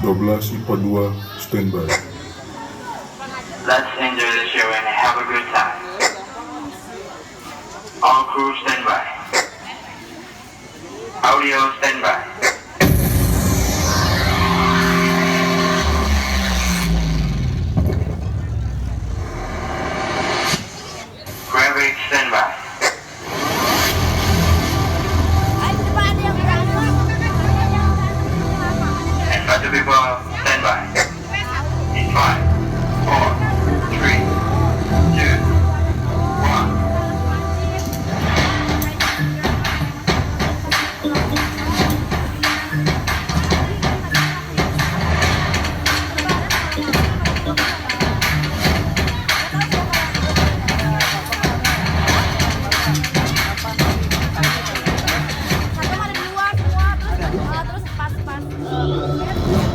12 IPA 2 standby. Let's enjoy the show and have a good time. All crew standby. Audio standby. Graphics standby. And other people standby. In 5, 4, 3, 2, 1.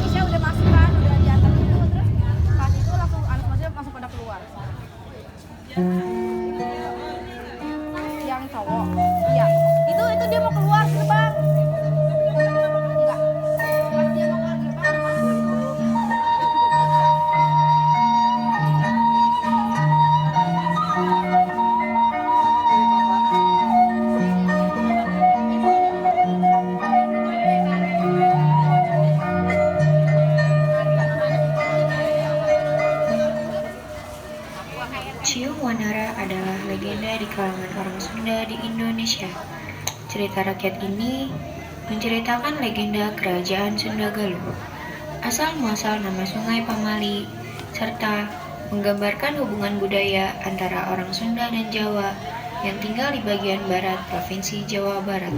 Isya udah masuk kan, udah diantar gitu, terus pas itu langsung anak remaja langsung pada keluar. Yang cowok, iya. Itu dia mau keluar gerbang. Enggak. Pas dia mau keluar gerbang, Cium Wanara adalah legenda di kalangan orang Sunda di Indonesia. Cerita rakyat ini menceritakan legenda kerajaan Sunda Galuh, asal-muasal nama Sungai Pamali, serta menggambarkan hubungan budaya antara orang Sunda dan Jawa yang tinggal di bagian barat Provinsi Jawa Barat.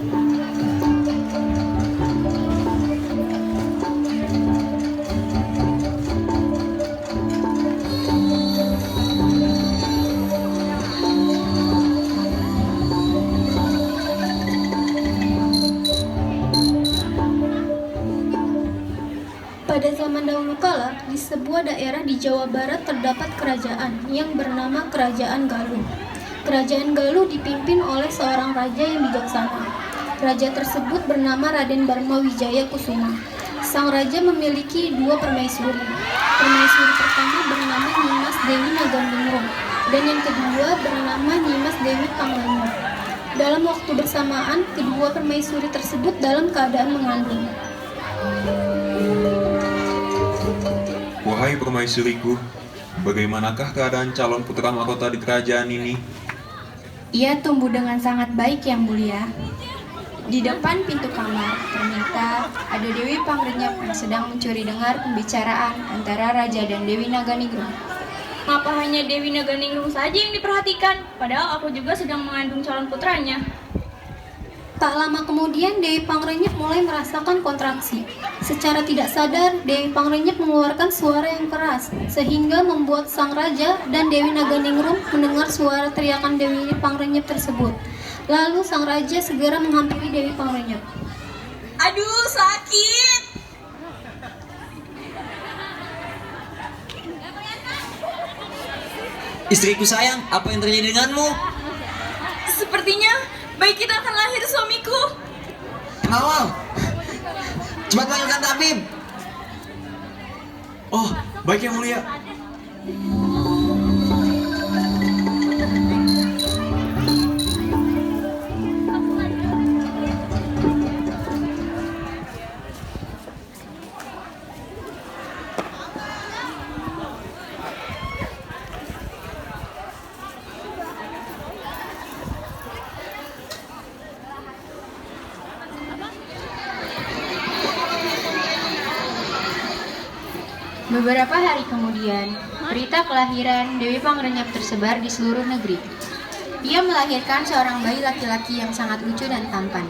Pada zaman dahulu kala, di sebuah daerah di Jawa Barat terdapat kerajaan yang bernama Kerajaan Galuh. Kerajaan Galuh dipimpin oleh seorang raja yang bijaksana. Raja tersebut bernama Raden Barma Wijaya Kusuma. Sang raja memiliki dua permaisuri. Permaisuri pertama bernama Nyimas Dewi Nagandingrum, dan yang kedua bernama Nyimas Dewi Pangrango. Dalam waktu bersamaan, kedua permaisuri tersebut dalam keadaan mengandung. Wahai permaisuriku, bagaimanakah keadaan calon putra mahkota di kerajaan ini? Ia tumbuh dengan sangat baik, Yang Mulia. Di depan pintu kamar, ternyata ada Dewi Pangrenyep yang sedang mencuri dengar pembicaraan antara Raja dan Dewi Naganingrum. Ngapa hanya Dewi Naganingrum saja yang diperhatikan? Padahal aku juga sedang mengandung calon putranya. Tak lama kemudian Dewi Pangrenyep mulai merasakan kontraksi. Secara tidak sadar, Dewi Pangrenyep mengeluarkan suara yang keras, sehingga membuat sang raja dan Dewi Naganingrum mendengar suara teriakan Dewi Pangrenyep tersebut. Lalu sang raja segera menghampiri Dewi Pangrenyep. Aduh, sakit! Istriku sayang, apa yang terjadi denganmu? Sepertinya bayi kita akan lahir, suamiku. Mawar, cepat panggilkan tabib. Oh, baik Yang Mulia. Beberapa hari kemudian, berita kelahiran Dewi Pangrenyep tersebar di seluruh negeri. Ia melahirkan seorang bayi laki-laki yang sangat lucu dan tampan.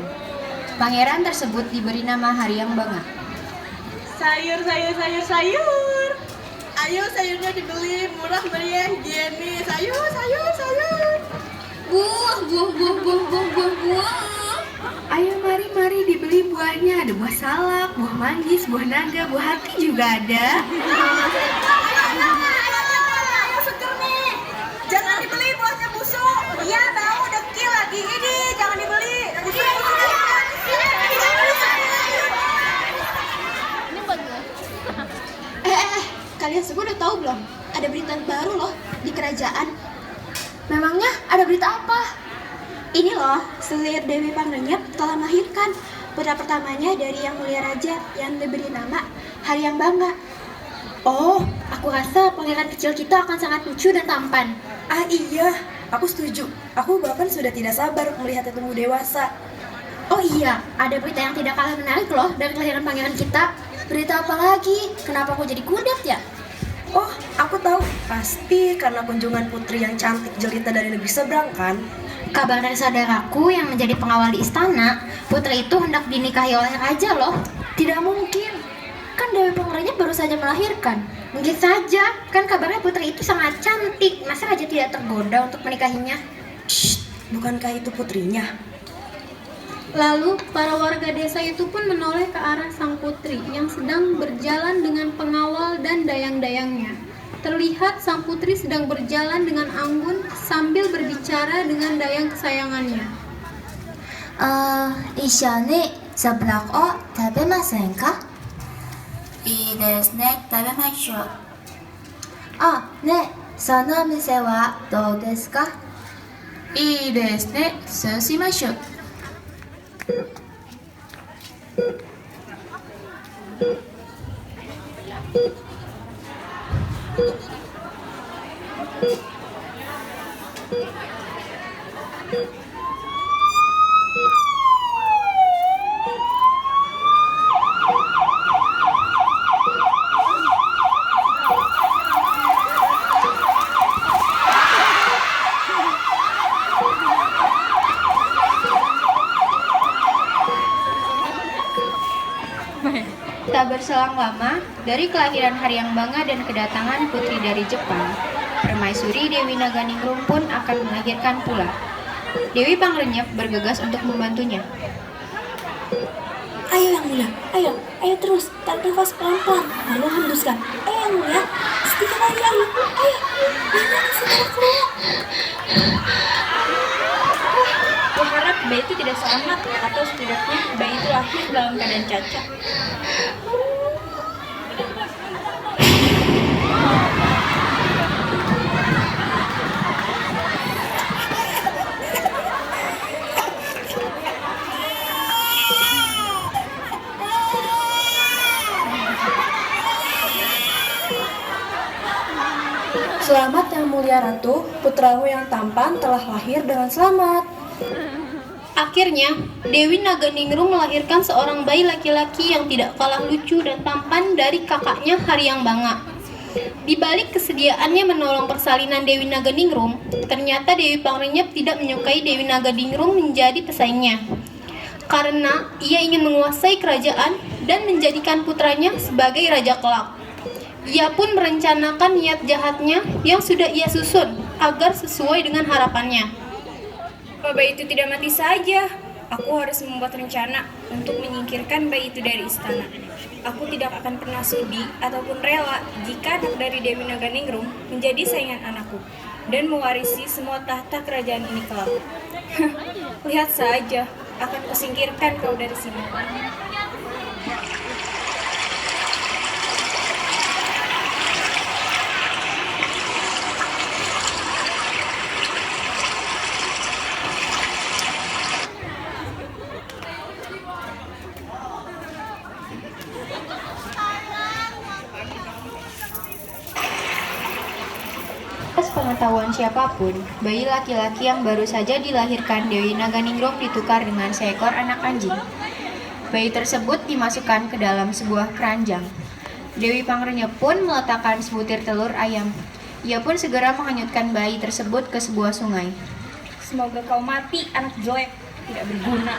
Pangeran tersebut diberi nama Haryang Banga. Sayur. Ayo sayurnya dibeli, murah meriah, higienis. Sayur. Buah. Ayo mari dibeli buahnya. Ada buah salak, buah manggis, buah naga, buah hati juga ada. Ayo seger nih. Jangan dibeli buahnya busuk. Iya tahu dekil lagi ini jangan dibeli. Ini buat gue. Kalian semua udah tahu belum? Ada berita baru loh di kerajaan. Memangnya ada berita apa? Ini loh, selir Dewi Pangrenyep telah melahirkan putra pertamanya dari Yang Mulia Raja yang diberi nama Haryang Bangga. Oh, aku rasa pangeran kecil kita akan sangat lucu dan tampan. Ah iya, aku setuju. Aku bahkan sudah tidak sabar melihat tumbuh dewasa. Oh iya, ada berita yang tidak kalah menarik loh dari kelahiran pangeran kita. Berita apa lagi? Kenapa aku jadi kudet ya? Oh, aku tahu. Pasti karena kunjungan putri yang cantik jelita dari negeri seberang kan? Kabar dari saudaraku yang menjadi pengawal di istana, putri itu hendak dinikahi oleh raja loh. Tidak mungkin. Kan Dewi Pangrenyep baru saja melahirkan. Mungkin saja, kan kabarnya putri itu sangat cantik. Masa raja tidak tergoda untuk menikahinya? Shh, bukankah itu putrinya? Lalu, para warga desa itu pun menoleh ke arah sang putri yang sedang berjalan dengan pengawal dan dayang-dayangnya. Terlihat sang putri sedang berjalan dengan anggun sambil berbicara dengan dayang kesayangannya. Ishani seblak o tabemasen ka? Ii desu ne, tabemashou. Ne, sono mise wa dou desu ka? Ii desu ne, sou shimashou. Tak berselang lama, dari kelahiran Haryang Bangga dan kedatangan putri dari Jepang, Permaisuri Dewi Naganingrum pun akan melahirkan pula. Dewi Pangrenyep bergegas untuk membantunya. Ayo Yang Mulia, ayo terus, tarik nafas pelan-pelan, lalu hembuskan. Ayo Yang Mulia, sedikit lagi, ayo, jangan segera keluar. Berharap bayi itu tidak selamat atau setidaknya bayi itu lahir dalam keadaan cacat. Selamat Yang Mulia Ratu, putramu yang tampan telah lahir dengan selamat. Akhirnya, Dewi Naganingrum melahirkan seorang bayi laki-laki yang tidak kalah lucu dan tampan dari kakaknya Haryang Bangga. Di balik kesediaannya menolong persalinan Dewi Naganingrum, ternyata Dewi Pangrenyep tidak menyukai Dewi Naganingrum menjadi pesaingnya. Karena ia ingin menguasai kerajaan dan menjadikan putranya sebagai raja kelak. Ia pun merencanakan niat jahatnya yang sudah ia susun agar sesuai dengan harapannya. Kalau bayi itu tidak mati saja, aku harus membuat rencana untuk menyingkirkan bayi itu dari istana. Aku tidak akan pernah sudi ataupun rela jika anak dari Dewi Naganingrum menjadi saingan anakku dan mewarisi semua tahta kerajaan ini kelak. Lihat saja, akan kusingkirkan kau dari sini. Atas pengetahuan siapapun, bayi laki-laki yang baru saja dilahirkan Dewi Naganingrum ditukar dengan seekor anak anjing. Bayi tersebut dimasukkan ke dalam sebuah keranjang. Dewi Pangrenyep pun meletakkan sebutir telur ayam. Ia pun segera menghanyutkan bayi tersebut ke sebuah sungai. Semoga kau mati, anak jelek, tidak berguna.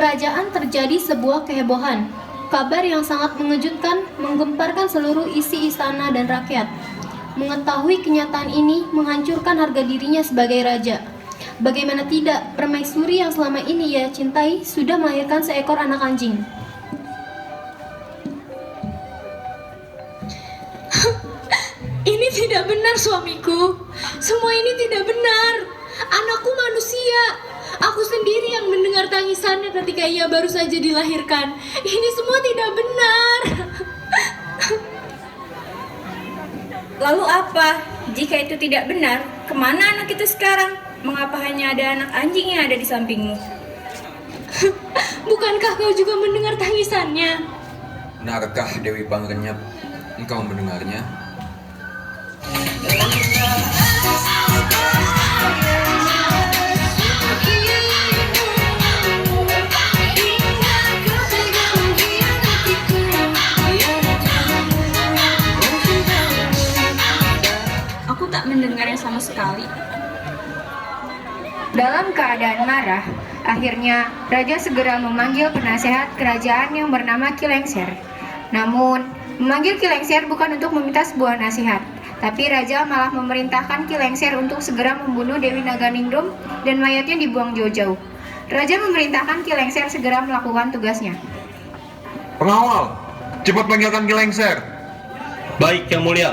kerajaan terjadi sebuah kehebohan. Kabar yang sangat mengejutkan menggemparkan seluruh isi istana dan rakyat. Mengetahui kenyataan ini menghancurkan harga dirinya sebagai raja. Bagaimana tidak, permaisuri yang selama ini ia cintai sudah melahirkan seekor anak anjing. Ini tidak benar, suamiku. Semua ini tidak benar. Anakku manusia. Aku sendiri yang mendengar tangisannya ketika ia baru saja dilahirkan. Ini semua tidak benar. Lalu apa? Jika itu tidak benar, kemana anak itu sekarang? Mengapa hanya ada anak anjing yang ada di sampingmu? Bukankah kau juga mendengar tangisannya? Benarkah Dewi Pangrenyap engkau mendengarnya? Aku tak mendengarnya sama sekali. Dalam keadaan marah, akhirnya Raja segera memanggil penasehat kerajaan yang bernama Ki Lengser. Namun, memanggil Ki Lengser bukan untuk meminta sebuah nasihat, tapi Raja malah memerintahkan Ki Lengser untuk segera membunuh Dewi Naganingrum dan mayatnya dibuang jauh-jauh. Raja memerintahkan Ki Lengser segera melakukan tugasnya. Pengawal, cepat panggilkan Ki Lengser. Baik, Yang Mulia.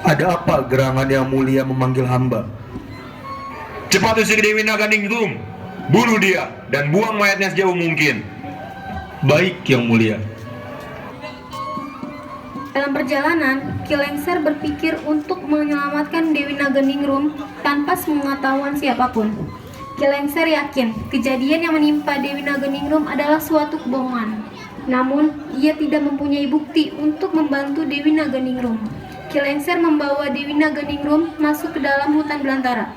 Ada apa gerangan Yang Mulia memanggil hamba? Cepat usir Dewi Naganingrum. Bunuh dia dan buang mayatnya sejauh mungkin. Baik, Yang Mulia. Dalam perjalanan, Ki Lengser berpikir untuk menyelamatkan Dewi Naganingrum tanpa sepengetahuan siapapun. Ki Lengser yakin kejadian yang menimpa Dewi Naganingrum adalah suatu kebohongan. Namun, ia tidak mempunyai bukti untuk membantu Dewi Naganingrum. Ki Lengser membawa Dewi Naganingrum masuk ke dalam hutan belantara.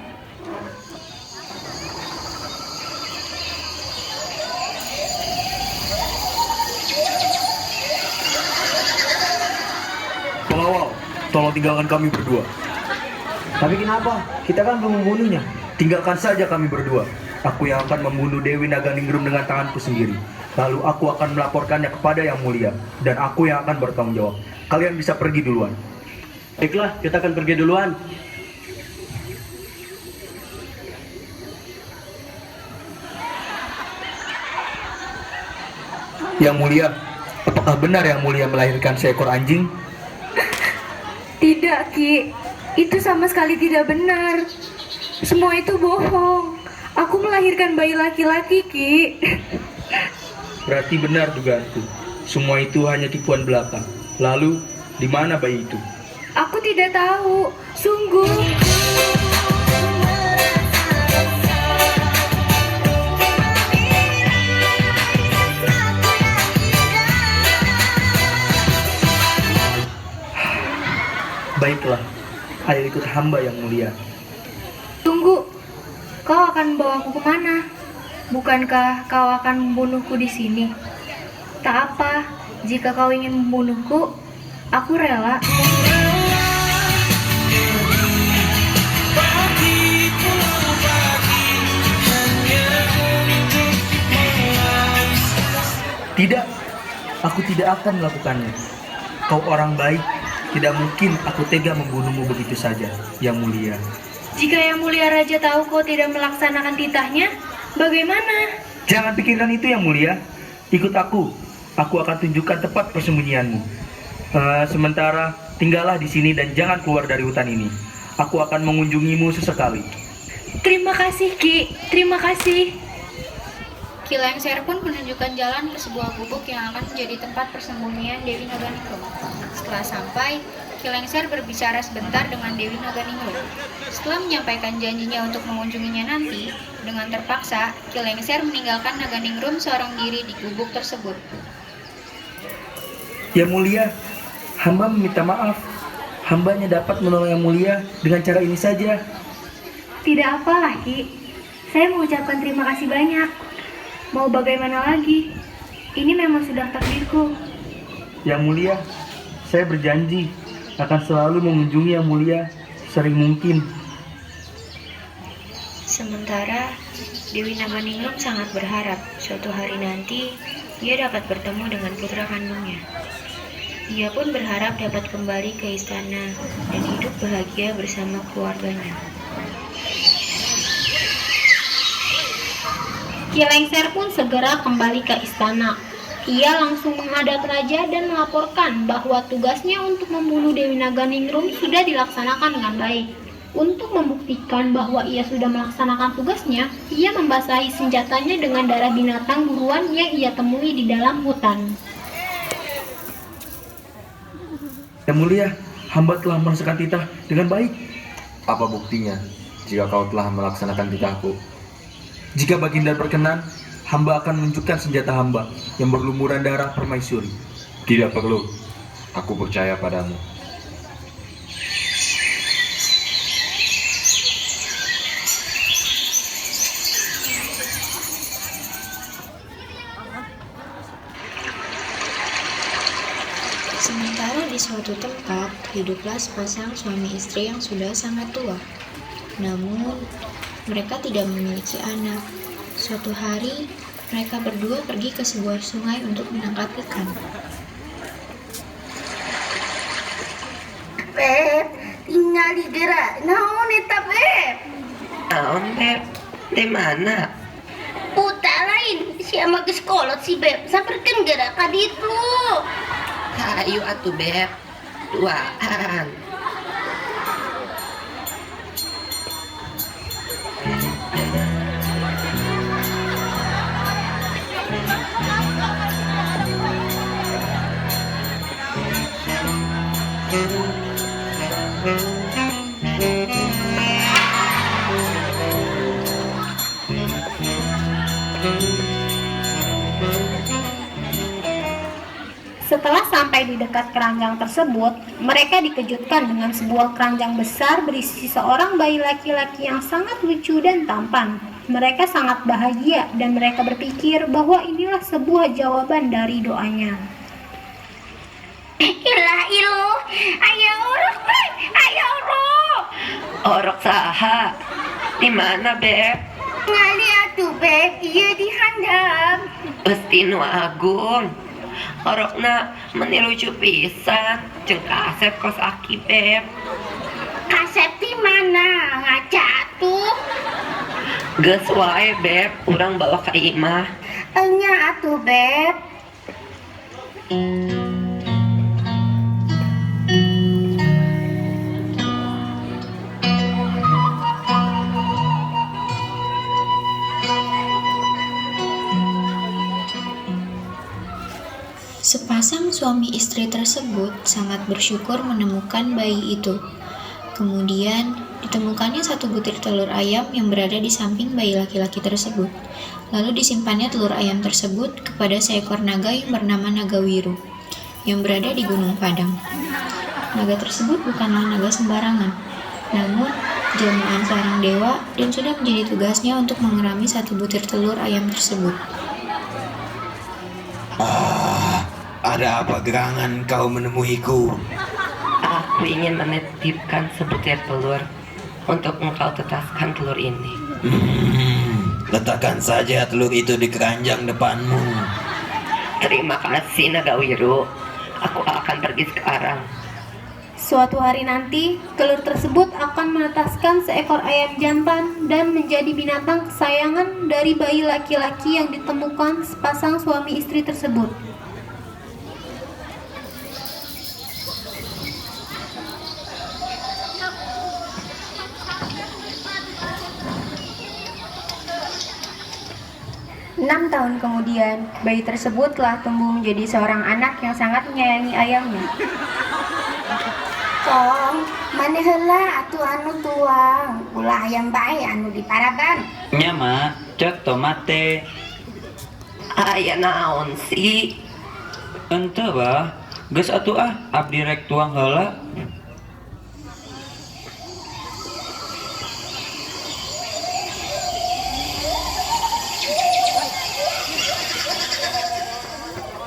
Pengawal, tolong tinggalkan kami berdua. Tapi kenapa? Kita kan belum membunuhnya. Tinggalkan saja kami berdua. Aku yang akan membunuh Dewi Naganingrum dengan tanganku sendiri. Lalu aku akan melaporkannya kepada Yang Mulia. Dan aku yang akan bertanggung jawab. Kalian bisa pergi duluan. Baiklah, kita akan pergi duluan. Yang Mulia, apakah benar Yang Mulia melahirkan seekor anjing? Tidak, Ki. Itu sama sekali tidak benar. Semua itu bohong. Aku melahirkan bayi laki-laki, Ki. Berarti benar dugaanku. Semua itu hanya tipuan belaka. Lalu, di mana bayi itu? Aku tidak tahu. Sungguh. Baiklah, ayo ikut hamba Yang Mulia. Tunggu, kau akan membawaku kemana? Bukankah kau akan membunuhku di sini? Tak apa, jika kau ingin membunuhku, aku rela. Tidak, aku tidak akan melakukannya. Kau orang baik, tidak mungkin aku tega membunuhmu begitu saja, Yang Mulia. Jika Yang Mulia Raja tahu kau tidak melaksanakan titahnya, bagaimana? Jangan pikirkan itu Yang Mulia. Ikut aku akan tunjukkan tempat persembunyianmu. Sementara tinggallah di sini dan jangan keluar dari hutan ini. Aku akan mengunjungimu sesekali. Terima kasih, Ki. Terima kasih. Ki Lengser pun menunjukkan jalan ke sebuah gubuk yang akan menjadi tempat persembunyian Dewi Naganingrum. Setelah sampai, Ki Lengser berbicara sebentar dengan Dewi Naganingrum. Setelah menyampaikan janjinya untuk mengunjunginya nanti, dengan terpaksa, Ki Lengser meninggalkan Naganingrum seorang diri di gubuk tersebut. Yang Mulia, hamba meminta maaf. Hambanya dapat menolong Yang Mulia dengan cara ini saja. Tidak apa, Ki. Saya mengucapkan terima kasih banyak. Mau bagaimana lagi? Ini memang sudah takdirku. Yang Mulia, saya berjanji akan selalu mengunjungi Yang Mulia sering mungkin. Sementara Dewi Naganingrum sangat berharap suatu hari nanti ia dapat bertemu dengan putra kandungnya. Ia pun berharap dapat kembali ke istana dan hidup bahagia bersama keluarganya. Ki Lengser pun segera kembali ke istana. Ia langsung menghadap raja dan melaporkan bahwa tugasnya untuk membunuh Dewi Naganingrum sudah dilaksanakan dengan baik. Untuk membuktikan bahwa ia sudah melaksanakan tugasnya, ia membasahi senjatanya dengan darah binatang buruan yang ia temui di dalam hutan. Yang mulia, hamba telah melaksanakan titah dengan baik. Apa buktinya jika kau telah melaksanakan titahku? Jika Baginda berkenan, hamba akan menunjukkan senjata hamba yang berlumuran darah permaisuri. Tidak perlu, aku percaya padamu. Sementara di suatu tempat, hiduplah sepasang suami istri yang sudah sangat tua. Namun, mereka tidak memiliki anak. Suatu hari, mereka berdua pergi ke sebuah sungai untuk menangkap ikan. Beb, tinggal di gerak. Naon eta, Beb? Naon, Beb? Di mana? Putar lain, siapa ke sekolah si Beb? Saperkan gerak ka ditu. Ayo atuh, Beb. Duaan. Setelah sampai di dekat keranjang tersebut, mereka dikejutkan dengan sebuah keranjang besar berisi seorang bayi laki-laki yang sangat lucu dan tampan. Mereka sangat bahagia dan mereka berpikir bahwa inilah sebuah jawaban dari doanya. Ilah ilu, aya orok, Beb, aya orok. Orok saha? Di mana, Beb? Ngali atuh, Beb, ieu di handap. Pasti nu agung. Orokna menilucu pisan, jeung kasep kos aki, Beb. Kasep di mana? Ngaca atuh. Geus wae, Beb, urang bawa ka imah. Enya atuh, Beb. Sepasang suami istri tersebut sangat bersyukur menemukan bayi itu. Kemudian, ditemukannya satu butir telur ayam yang berada di samping bayi laki-laki tersebut. Lalu disimpannya telur ayam tersebut kepada seekor naga yang bernama Nagawiru, yang berada di Gunung Padang. Naga tersebut bukanlah naga sembarangan, namun jelmaan seorang dewa dan sudah menjadi tugasnya untuk mengerami satu butir telur ayam tersebut. Ada apa gerangan kau menemuiku? Aku ingin menitipkan sebutir telur untuk engkau tetaskan telur ini. Letakkan saja telur itu di keranjang depanmu. Terima kasih Nagawiru. Aku akan pergi sekarang. Suatu hari nanti, telur tersebut akan menetaskan seekor ayam jantan dan menjadi binatang kesayangan dari bayi laki-laki yang ditemukan sepasang suami istri tersebut. Enam tahun kemudian, bayi tersebut telah tumbuh menjadi seorang anak yang sangat menyayangi ayahnya. Cong, mana heula atuh anu tuang, ulah ayam bae anu diparaban. Nya mah, cek tomate. Aya naon sih? Henteu bah, geus atuh abdi rek tuang heula.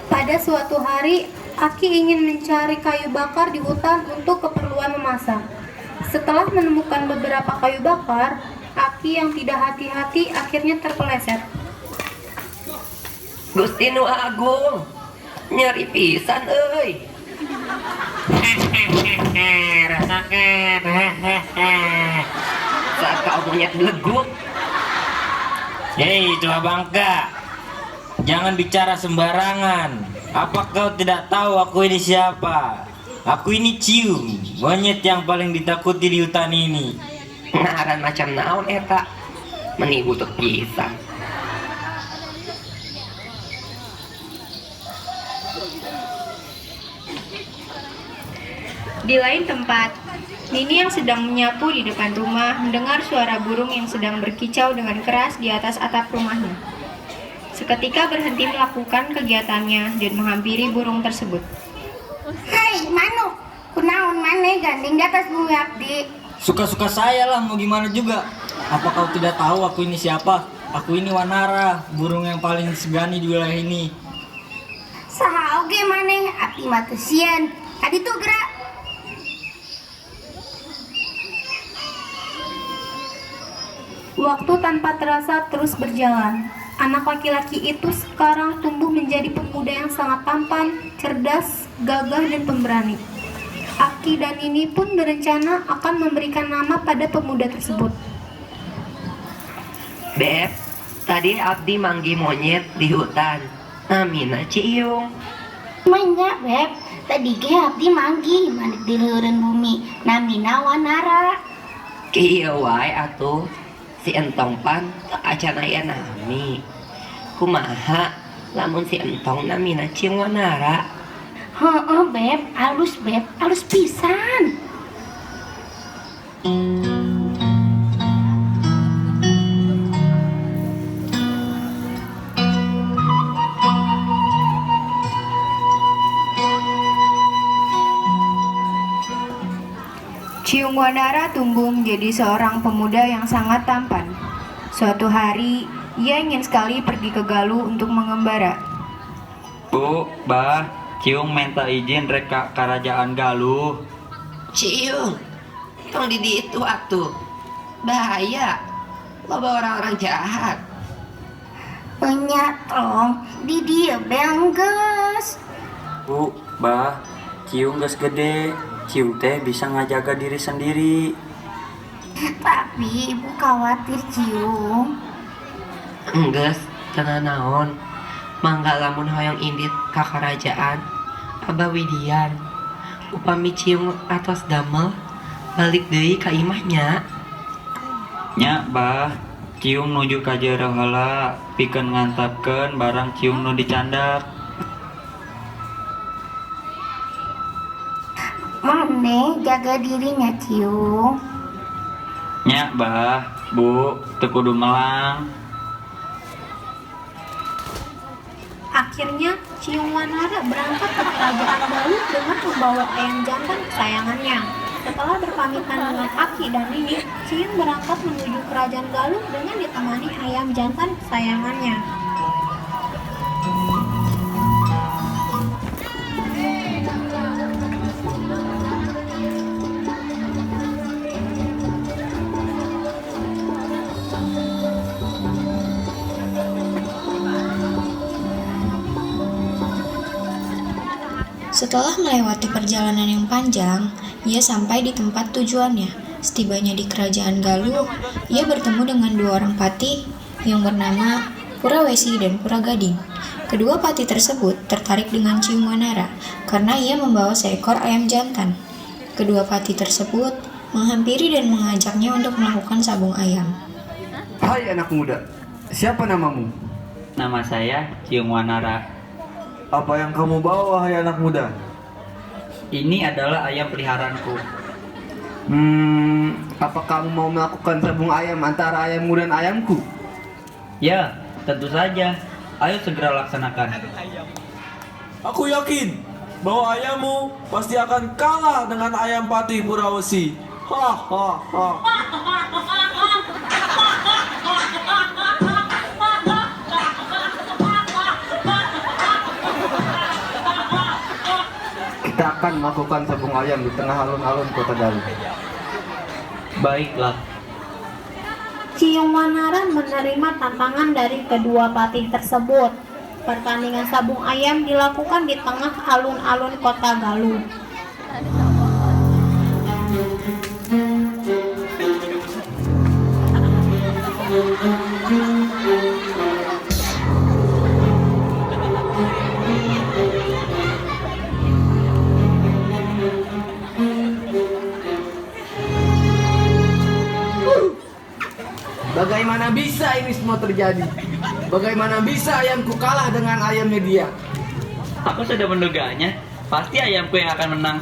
Pada suatu hari, Aki ingin mencari kayu bakar di hutan untuk keperluan memasak. Setelah menemukan beberapa kayu bakar, Aki yang tidak hati-hati akhirnya terpeleset. Gusti Nu Agung, nyeri pisan euy. Rasakeun. Saat kau monyet beleguk. Hei tua bangka, jangan bicara sembarangan. Apa kau tidak tahu aku ini siapa? Aku ini Cium, monyet yang paling ditakuti di hutan ini. Ngaran macam naon eta? Meni butuh pisan. Di lain tempat, Nini yang sedang menyapu di depan rumah mendengar suara burung yang sedang berkicau dengan keras di atas atap rumahnya. Seketika berhenti melakukan kegiatannya dan menghampiri burung tersebut. Hai manuk, kunaon maneh gandeng di atas bumi abdi? Suka-suka saya lah, mau gimana juga. Apa kau tidak tahu aku ini siapa? Aku ini Wanara, burung yang paling segani di wilayah ini. Saha oge maneh abdi mah teu sieun. Adi tuh gerak. Waktu tanpa terasa terus berjalan. Anak laki-laki itu sekarang tumbuh menjadi pemuda yang sangat tampan, cerdas, gagah, dan pemberani. Aki dan Nini pun berencana akan memberikan nama pada pemuda tersebut. Beb, tadi abdi manggi monyet di hutan. Namina Ciung. Manya beb, tadi ge abdi manggi manik di leureun bumi. Namina Wanara. Kieu wae atuh. Si entong pan teu acan aya nami. Kumaha lamun si entong namina Ciung Wanara? Heeh beb, alus pisan. Ciung Wanara tumbuh menjadi seorang pemuda yang sangat tampan. Suatu hari, ia ingin sekali pergi ke Galuh untuk mengembara. Bu, Bah, Ciung minta izin rek ka kerajaan Galuh. Ciung, tong di itu atuh. Bahaya. Loba orang-orang jahat. Penyatong di dia bengges. Bu, Bah, Ciung geus gede. Ciung teh bisa ngajaga diri sendiri. Tapi ibu khawatir Ciung. Enggeus, tenan naon. Mangga lamun hoyong indit ka kerajaan Abah Widian. Upami Ciung atos damel balik deui ka imahnya. Nya, Bah, Ciung nuju ka jero heula pikeun ngantapkeun barang Ciung nu dicandak. Mane jaga dirinya Ciung. Nya, Bah, Bu, teu kudu melang. Akhirnya, Ciung Wanara berangkat ke kerajaan Galuh dengan membawa ayam jantan kesayangannya. Setelah berpamitan dengan Aki dan Nini, Ciung berangkat menuju kerajaan Galuh dengan ditemani ayam jantan kesayangannya. Setelah melewati perjalanan yang panjang, ia sampai di tempat tujuannya. Setibanya di kerajaan Galuh, ia bertemu dengan dua orang patih yang bernama Purawesi dan Puragading. Kedua patih tersebut tertarik dengan Ciung Wanara karena ia membawa seekor ayam jantan. Kedua patih tersebut menghampiri dan mengajaknya untuk melakukan sabung ayam. Hai anak muda, siapa namamu? Nama saya Ciung Wanara. Apa yang kamu bawa, wahai anak muda? Ini adalah ayam peliharaanku. Apa kamu mau melakukan sabung ayam antara ayammu dan ayamku? Ya, tentu saja. Ayo segera laksanakan. Aku yakin bahwa ayammu pasti akan kalah dengan ayam patih Purawesi. Hahaha. Kita akan melakukan sabung ayam di tengah alun-alun kota Galuh. Baiklah. Ciung Wanara menerima tantangan dari kedua patih tersebut. Pertandingan sabung ayam dilakukan di tengah alun-alun kota Galuh. Bagaimana bisa ini semua terjadi? Bagaimana bisa ayamku kalah dengan ayamnya dia? Aku sudah menduganya. Pasti ayamku yang akan menang.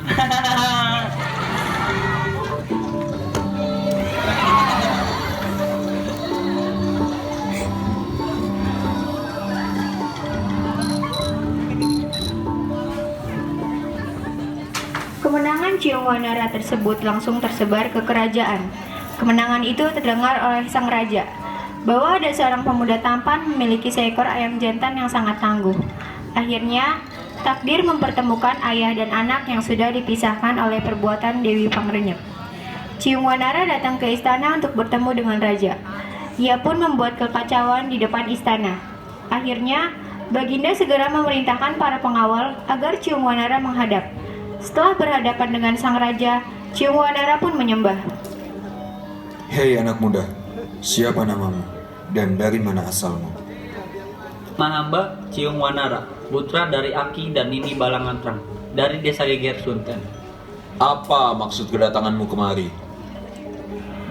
Kemenangan Ciung Wanara tersebut langsung tersebar ke kerajaan. Kemenangan itu terdengar oleh sang raja, bahwa ada seorang pemuda tampan memiliki seekor ayam jantan yang sangat tangguh. Akhirnya, takdir mempertemukan ayah dan anak yang sudah dipisahkan oleh perbuatan Dewi Pangrenyep. Ciung Wanara datang ke istana untuk bertemu dengan raja. Ia pun membuat kekacauan di depan istana. Akhirnya, Baginda segera memerintahkan para pengawal agar Ciung Wanara menghadap. Setelah berhadapan dengan sang raja, Ciung Wanara pun menyembah. Hei anak muda, siapa namamu dan dari mana asalmu? Mahamba Ciung Wanara, putra dari Aki dan Nini Balangantrang, dari desa Geger Sunten. Apa maksud kedatanganmu kemari?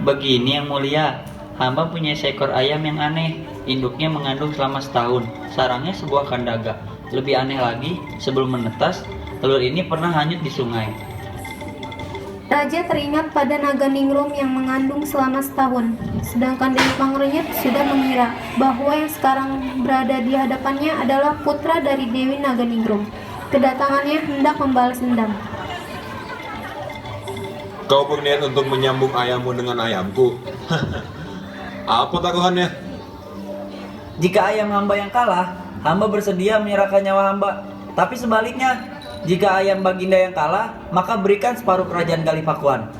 Begini yang mulia, hamba punya seekor ayam yang aneh. Induknya mengandung selama setahun, sarangnya sebuah kandaga. Lebih aneh lagi, sebelum menetas, telur ini pernah hanyut di sungai. Raja teringat pada naga ningrum yang mengandung selama setahun, sedangkan Dewi Pangrenyep sudah mengira bahwa yang sekarang berada di hadapannya adalah putra dari Dewi Naga Ningrum. Kedatangannya hendak membalas dendam. Kau berniat untuk menyambung ayammu dengan ayamku? Apa taruhannya? Jika ayam hamba yang kalah, hamba bersedia menyerahkan nyawa hamba. Tapi sebaliknya, jika ayam Baginda yang kalah, maka berikan separuh kerajaan Galipakuan.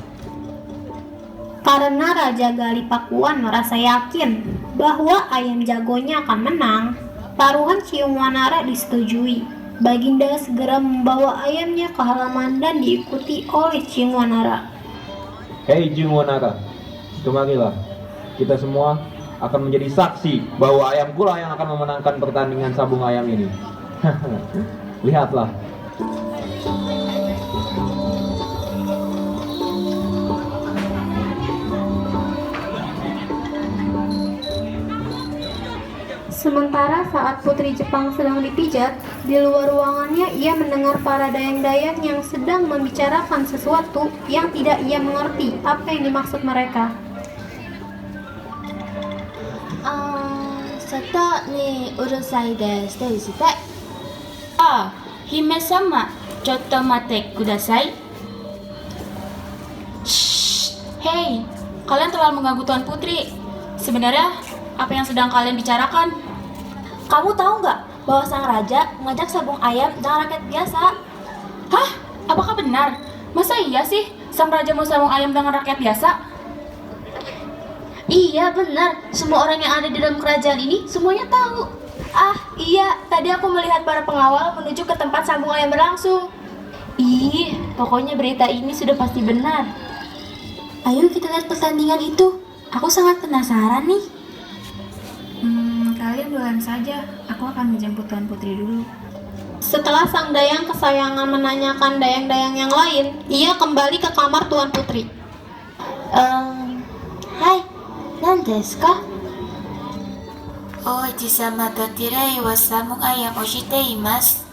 Karena Raja Galipakuan merasa yakin bahwa ayam jagonya akan menang, taruhan Ciung Wanara disetujui. Baginda segera membawa ayamnya ke halaman dan diikuti oleh Ciung Wanara. Hei Ciung Wanara, kemarilah. Kita semua akan menjadi saksi bahwa ayamku lah yang akan memenangkan pertandingan sabung ayam ini. Lihatlah. Sementara saat putri Jepang sedang dipijat, di luar ruangannya ia mendengar para dayang-dayang yang sedang membicarakan sesuatu yang tidak ia mengerti apa yang dimaksud mereka. Sata ni urusai desu desu. Hime-sama, chotto mate kudasai. Shh, hei, kalian terlalu mengganggu Tuan Putri. Sebenarnya, apa yang sedang kalian bicarakan? Kamu tahu nggak bahwa sang raja mengajak sabung ayam dengan rakyat biasa? Hah? Apakah benar? Masa iya sih sang raja mau sabung ayam dengan rakyat biasa? Iya benar, semua orang yang ada di dalam kerajaan ini semuanya tahu. Ah iya, tadi aku melihat para pengawal menuju ke tempat sabung ayam berlangsung. Ih, pokoknya berita ini sudah pasti benar. Ayo kita lihat pertandingan itu, aku sangat penasaran nih. Kalian duluan saja, aku akan menjemput Tuan Putri dulu. Setelah sang dayang kesayangan menanyakan dayang-dayang yang lain, ia kembali ke kamar Tuan Putri. Hai, nan desu ka? Oji-sama to tirei wa sabung ayam oshite imasu.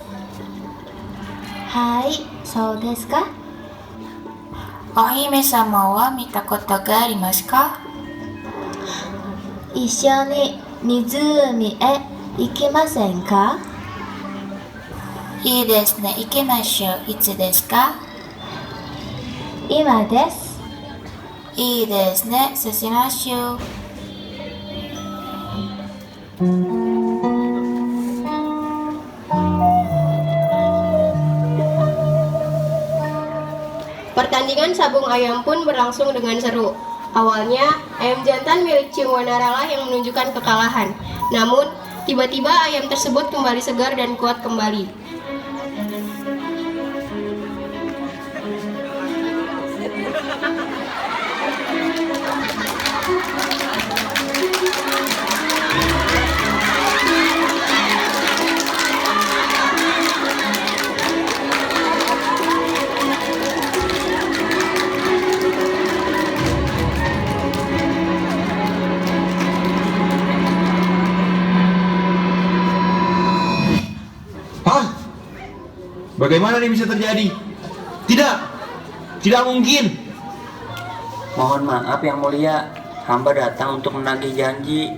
Hai, so desu ka? Ohime-sama wa mita koto ga arimasu ka? Issho ni mizumi e ikimasen ka? Ii desu ne, ikimashou. Itsu desu ka? Ima desu. Ii desu ne, sushimashou. Pertandingan sabung ayam pun berlangsung dengan seru. Awalnya, ayam jantan milik Ciung Wanara lah yang menunjukkan kekalahan. Namun, tiba-tiba ayam tersebut kembali segar dan kuat kembali. Hah? Bagaimana ini bisa terjadi? Tidak mungkin. Mohon maaf Yang Mulia, hamba datang untuk menagih janji.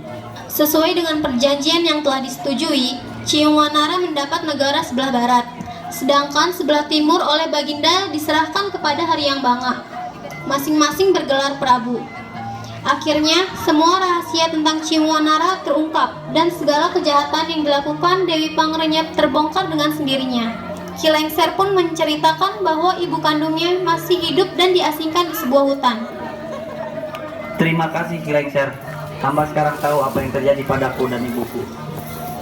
Sesuai dengan perjanjian yang telah disetujui, Ciung Wanara mendapat negara sebelah barat, sedangkan sebelah timur oleh Baginda diserahkan kepada Haryang Banga. Masing-masing bergelar Prabu. Akhirnya, semua rahasia tentang Ciung Wanara terungkap dan segala kejahatan yang dilakukan Dewi Pangrenyep terbongkar dengan sendirinya. Ki Lengser pun menceritakan bahwa ibu kandungnya masih hidup dan diasingkan di sebuah hutan. Terima kasih Ki Lengser. Hamba sekarang tahu apa yang terjadi padaku dan ibuku.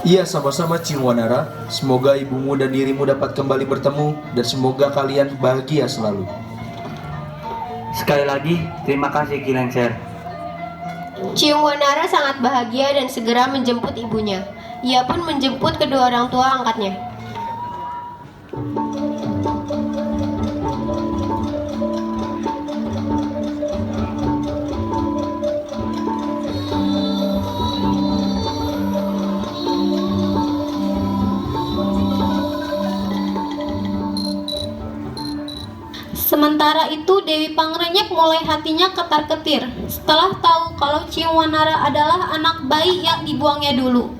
Iya, sama-sama Ciung Wanara. Semoga ibumu dan dirimu dapat kembali bertemu dan semoga kalian bahagia selalu. Sekali lagi, terima kasih Ki Lengser. Ciung Wanara sangat bahagia dan segera menjemput ibunya. Ia pun menjemput kedua orang tua angkatnya. Sementara itu Dewi Pangrenyep mulai hatinya ketar-ketir setelah tahu kalau Ciung Wanara adalah anak bayi yang dibuangnya dulu.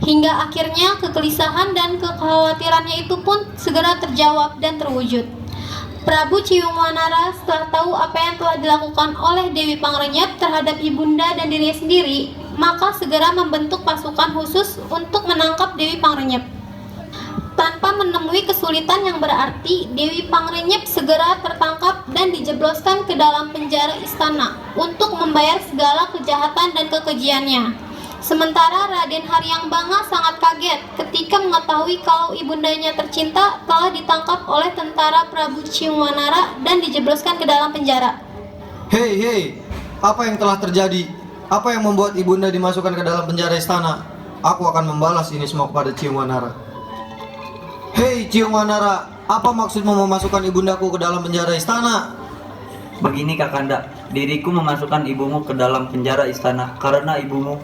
Hingga akhirnya kegelisahan dan kekhawatirannya itu pun segera terjawab dan terwujud. Prabu Ciung Wanara setelah tahu apa yang telah dilakukan oleh Dewi Pangrenyep terhadap ibunda dan dirinya sendiri, maka segera membentuk pasukan khusus untuk menangkap Dewi Pangrenyep. Tanpa menemui kesulitan yang berarti, Dewi Pangrenyep segera tertangkap dan dijebloskan ke dalam penjara istana untuk membayar segala kejahatan dan kekejiannya. Sementara Raden Haryang Banga sangat kaget ketika mengetahui kalau ibundanya tercinta telah ditangkap oleh tentara Prabu Ciung Wanara dan dijebloskan ke dalam penjara. Hei, apa yang telah terjadi? Apa yang membuat ibunda dimasukkan ke dalam penjara istana? Aku akan membalas ini semua kepada Ciung Wanara. Hei Ciung Wanara, apa maksudmu memasukkan ibundaku ke dalam penjara istana? Begini Kakanda, diriku memasukkan ibumu ke dalam penjara istana karena ibumu...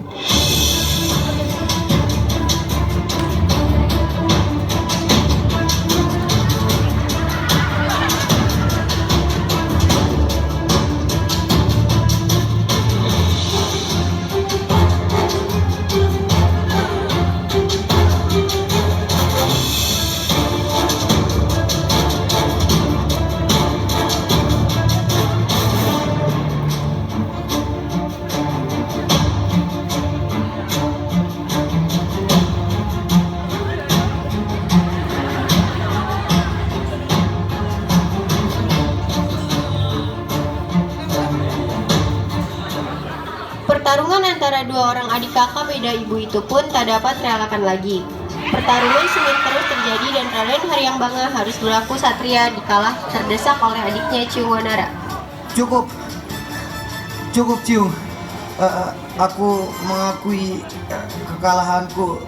Pertarungan antara dua orang adik kakak beda ibu itu pun tak dapat terelakkan lagi. Pertarungan sengit terus terjadi dan Raden Haryang Banga harus berlaku satria dikalah terdesak oleh adiknya Ciung Wanara. Cukup Ciung. Aku mengakui kekalahanku.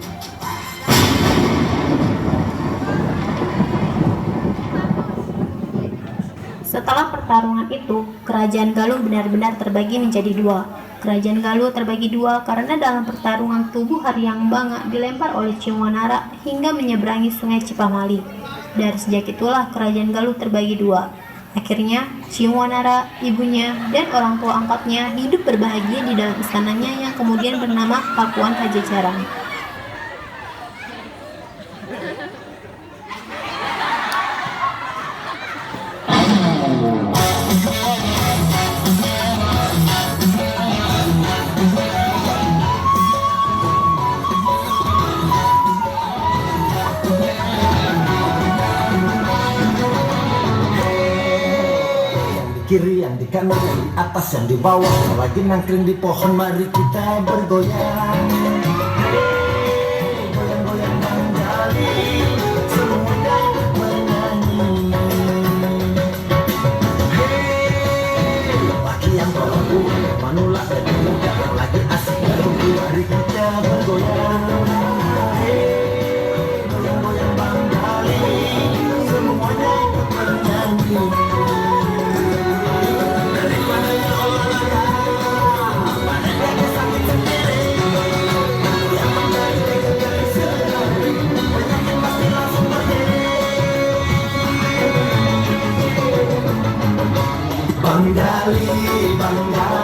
Setelah pertarungan itu, kerajaan Galuh benar-benar terbagi menjadi dua. Kerajaan Galuh terbagi dua karena dalam pertarungan tubuh Haryang Banga dilempar oleh Ciung Wanara hingga menyeberangi sungai Cipamali. Dari sejak itulah kerajaan Galuh terbagi dua. Akhirnya, Ciung Wanara, ibunya, dan orang tua angkatnya hidup berbahagia di dalam istananya yang kemudian bernama Pakuan Pajajaran. kiri, yang di kanan, yang di atas, yang di bawah. Lagi nangkring di pohon, mari kita bergoyang. Goyang-goyang Banggali, semua menyanyi. Lelaki yang perempuan, manula dan muda, yang lagi asik berkumpul, mari kita bergoyang. Goyang-goyang Banggali, semuanya ikut bernyanyi. Banggali, Banggali.